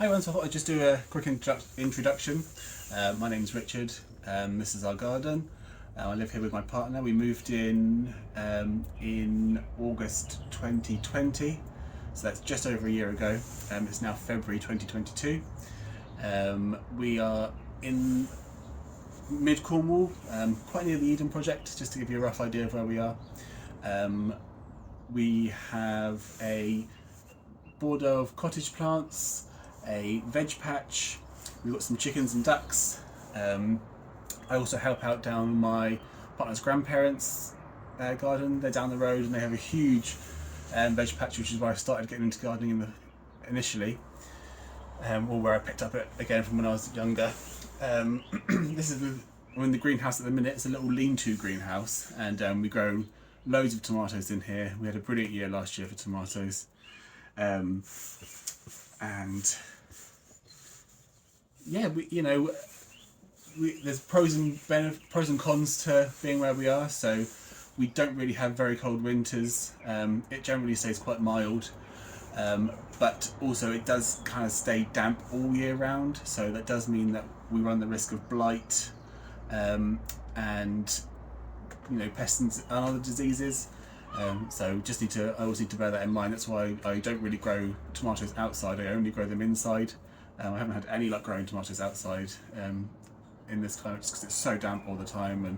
Hi everyone, so I thought I'd just do a quick introduction. My name's Richard, this is our garden. I live here with my partner. We moved in August 2020, so that's just over a year ago. It's now February 2022. We are in mid Cornwall, quite near the Eden project, just to give you a rough idea of where we are. We have a border of cottage plants, a veg patch, we've got some chickens and ducks. I also help out down my partner's grandparents' garden. They're down the road and they have a huge veg patch, which is where I started getting into gardening initially, or where I picked up it again from when I was younger. This is I'm in the greenhouse at the minute. It's a little lean-to greenhouse, and we grow loads of tomatoes in here. We had a brilliant year last year for tomatoes. And yeah, there's pros and cons to being where we are. So we don't really have very cold winters. It generally stays quite mild, but also it does kind of stay damp all year round. So that does mean that we run the risk of blight, and pests and other diseases. So I always need to bear that in mind. That's why I don't really grow tomatoes outside. I only grow them inside. I haven't had any luck growing tomatoes outside in this climate, just because it's so damp all the time. And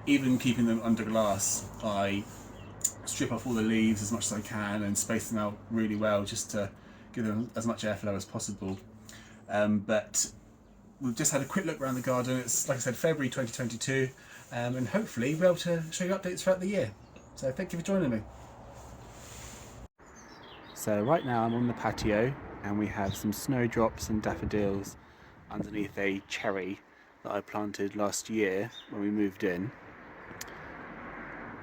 even keeping them under glass, I strip off all the leaves as much as I can and space them out really well, just to give them as much airflow as possible. But we've just had a quick look around the garden. It's, like I said, February 2022, and hopefully we'll be able to show you updates throughout the year. So thank you for joining me. So right now I'm on the patio and we have some snowdrops and daffodils underneath a cherry that I planted last year when we moved in.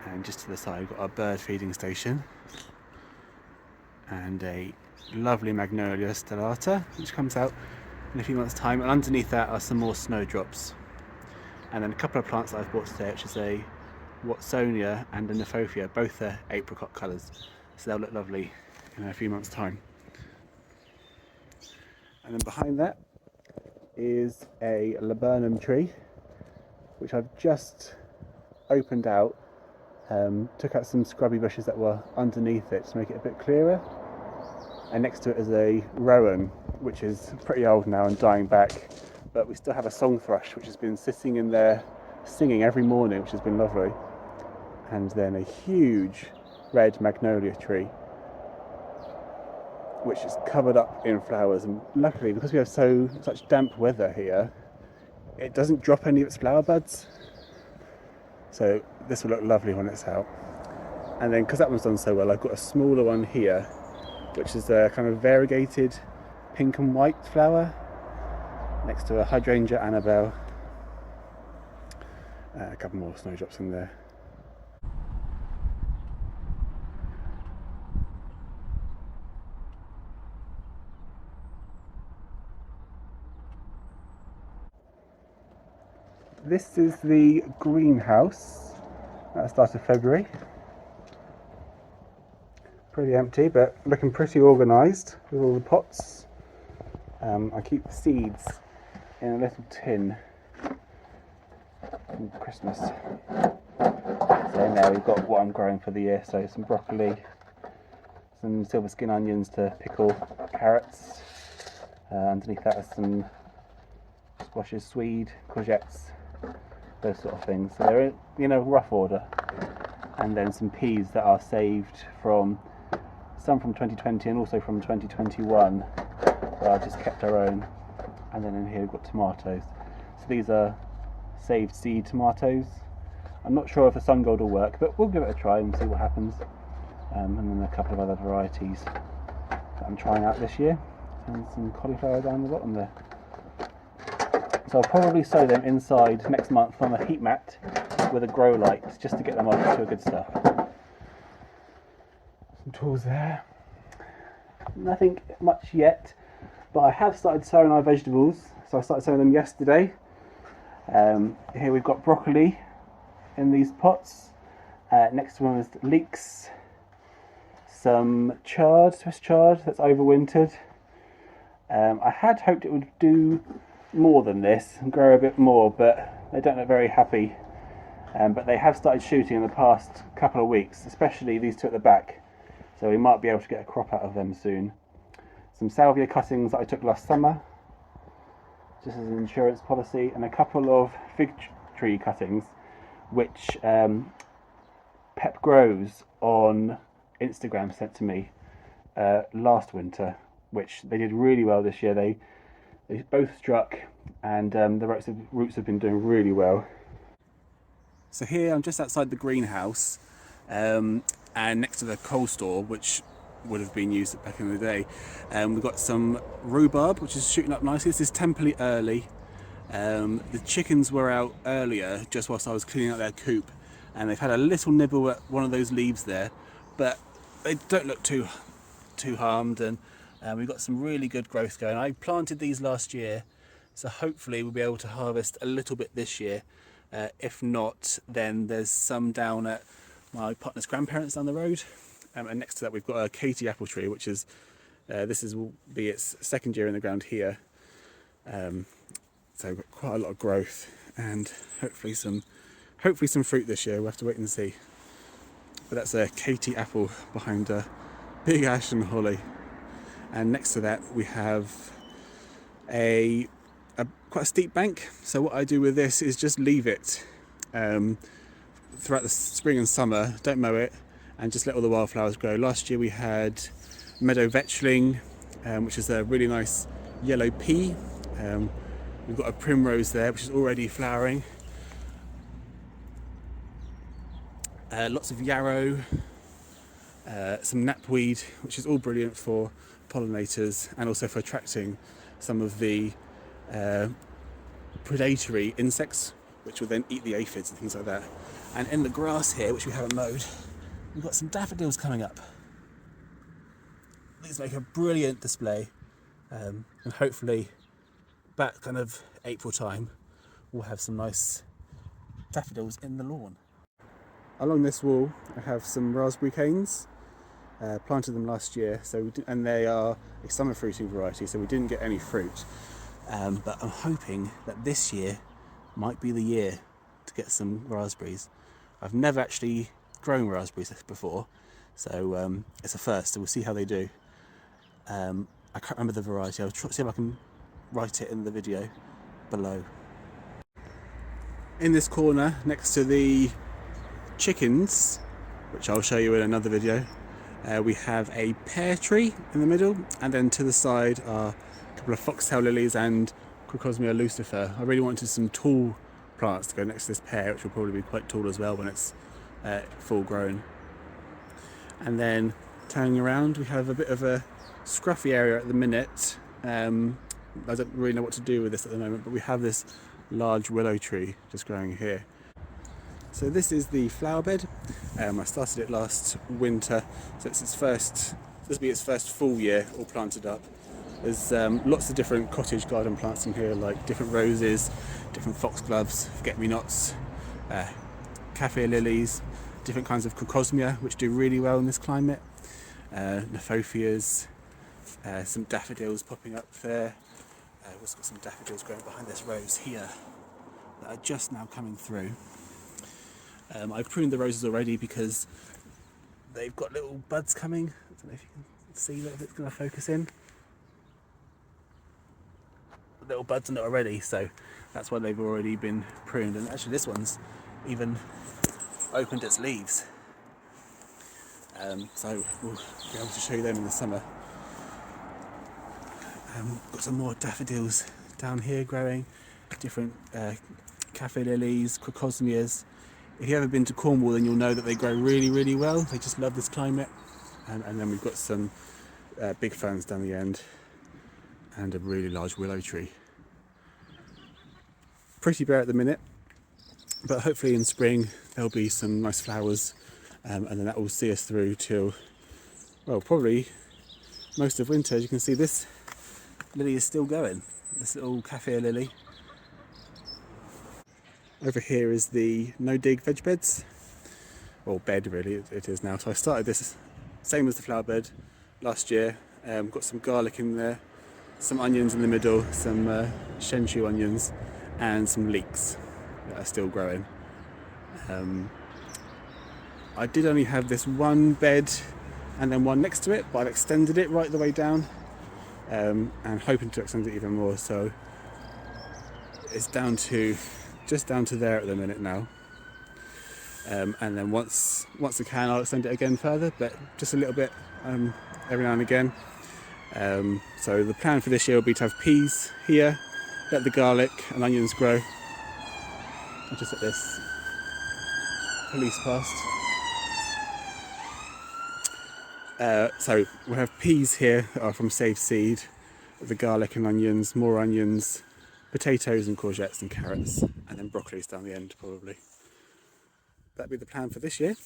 And just to the side we've got our bird feeding station and a lovely magnolia stellata which comes out in a few months' time, and underneath that are some more snowdrops. And then a couple of plants that I've bought today, which is a Watsonia and a Nephophia, both are apricot colours, so they'll look lovely in a few months' time. And then behind that is a laburnum tree, which I've just opened out, took out some scrubby bushes that were underneath it to make it a bit clearer. And next to it is a rowan, which is pretty old now and dying back, but we still have a song thrush which has been sitting in there singing every morning, which has been lovely. And then a huge red magnolia tree which is covered up in flowers, and luckily, because we have such damp weather here, it doesn't drop any of its flower buds, so this will look lovely when it's out. And then, because that one's done so well, I've got a smaller one here which is a kind of variegated pink and white flower next to a hydrangea Annabelle. A couple more snowdrops in there. This is the greenhouse at the start of February. Pretty empty, but looking pretty organised with all the pots. I keep the seeds in a little tin from Christmas. So in there we've got what I'm growing for the year, so some broccoli, some silver skin onions to pickle, carrots, underneath that are some squashes, swede, courgettes, those sort of things. So they're in rough order. And then some peas that are saved from some from 2020 and also from 2021, where I've just kept our own. And then in here we've got tomatoes. So these are saved seed tomatoes. I'm not sure if the sun gold will work, but we'll give it a try and see what happens. And then a couple of other varieties that I'm trying out this year, and some cauliflower down the bottom there. So I'll probably sow them inside next month on a heat mat with a grow light, just to get them off to a good start. Some tools there. Nothing much yet, but I have started sowing our vegetables. So I started sowing them yesterday. Here we've got broccoli in these pots. Next one is leeks, some chard, Swiss chard that's overwintered, I had hoped it would do more than this and grow a bit more, but they don't look very happy. But they have started shooting in the past couple of weeks, especially these two at the back, so we might be able to get a crop out of them soon. Some salvia cuttings that I took last summer, just as an insurance policy, and a couple of fig tree cuttings, which Pep Grows on Instagram sent to me last winter, which they did really well this year. They both struck, and the roots have been doing really well. So here I'm just outside the greenhouse, and next to the coal store, which would have been used back in the day. We've got some rhubarb, which is shooting up nicely. This is temporarily early. The chickens were out earlier, just whilst I was cleaning out their coop, and they've had a little nibble at one of those leaves there, but they don't look too harmed, and we've got some really good growth going. I planted these last year, so hopefully we'll be able to harvest a little bit this year. If not, then there's some down at my partner's grandparents down the road, and next to that we've got a Katie apple tree, which is will be its second year in the ground here. So we've got quite a lot of growth, and hopefully some fruit this year. We'll have to wait and see. But that's a Katie apple behind a big ash and holly, and next to that we have quite a steep bank. So what I do with this is just leave it throughout the spring and summer, don't mow it, and just let all the wildflowers grow. Last year we had meadow vetchling, which is a really nice yellow pea. We've got a primrose there, which is already flowering. Lots of yarrow, some knapweed, which is all brilliant for pollinators and also for attracting some of the predatory insects, which will then eat the aphids and things like that. And in the grass here, which we haven't mowed, we've got some daffodils coming up. These make a brilliant display, and hopefully back kind of April time we'll have some nice daffodils in the lawn. Along this wall I have some raspberry canes. Planted them last year, and they are a summer fruiting variety, so we didn't get any fruit. But I'm hoping that this year might be the year to get some raspberries. I've never actually grown raspberries before, so it's a first, so we'll see how they do. I can't remember the variety. I'll see if I can write it in the video below. In this corner next to the chickens, which I'll show you in another video, we have a pear tree in the middle, and then to the side are a couple of foxtail lilies and Crocosmia lucifer. I really wanted some tall plants to go next to this pear, which will probably be quite tall as well when it's full grown. And then turning around, we have a bit of a scruffy area at the minute. I don't really know what to do with this at the moment, but we have this large willow tree just growing here. So this is the flower bed. I started it last winter, so this will be its first full year all planted up. There's lots of different cottage garden plants in here, like different roses, different foxgloves, forget-me-nots, kaffir lilies, different kinds of Crocosmia, which do really well in this climate, Nephophias, some daffodils popping up there. We've also got some daffodils growing behind this rose here that are just now coming through. I've pruned the roses already because they've got little buds coming. I don't know if you can see that, if it's going to focus in. Little buds on it already, so that's why they've already been pruned. And actually this one's even opened its leaves. So we'll be able to show you them in the summer. Got some more daffodils down here growing, different kaffir lilies, Crocosmias. If you've ever been to Cornwall, then you'll know that they grow really, really well. They just love this climate. And then we've got some big ferns down the end and a really large willow tree. Pretty bare at the minute, but hopefully in spring there'll be some nice flowers, and then that will see us through till, well, probably most of winter. As you can see, this lily is still going, this little kaffir lily. Over here is the no-dig veg beds, or bed really, it is now. So I started this same as the flower bed last year. Got some garlic in there, some onions in the middle, some shenchu onions, and some leeks that are still growing. I did only have this one bed and then one next to it, but I've extended it right the way down, and hoping to extend it even more. So it's just down to there at the minute now. And then once I can, I'll extend it again further, but just a little bit every now and again. So the plan for this year will be to have peas here, let the garlic and onions grow. I'll just let this police past. So we'll have peas here that are from Save Seed, the garlic and onions, more onions, potatoes and courgettes and carrots, and then broccoli's down the end probably. That'd be the plan for this year.